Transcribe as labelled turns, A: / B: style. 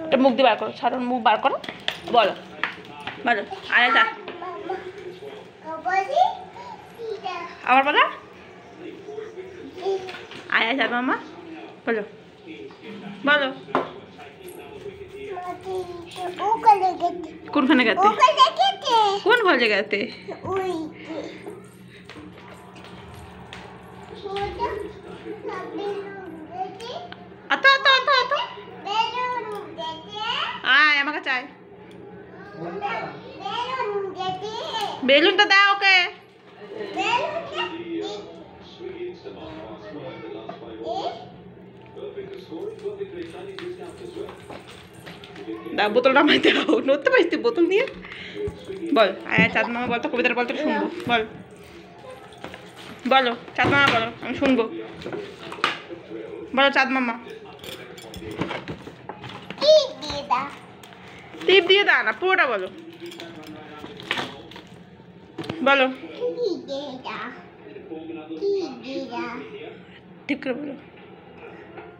A: এটা মুখ দিয়ে বার করো, ছাড়ো মুখ বার করো, বলো বলো। আরে তা আবার বলো, আয়া চাঁদ মামা বলো বলো। কোনখানে গেতে, কোন ঘরে গেতে? আতো আতো আতো আতো আয় আমার কাছে আয়। বেলুনটা দাও ওকে। দাও বোতলটা আমায় দাও, নড়তে পারিস তুই বোতল দিয়ে? বল আয় চাঁদ মামা বল তো, কবিতাটা বলতে শুনবো, বল বলো চাঁদ মামা বলো, আমি শুনবো, বলো চাঁদ মামা। টিপ দিয়ে দাও না, পুরোটা বলো, বলো ঠিক করে বলো।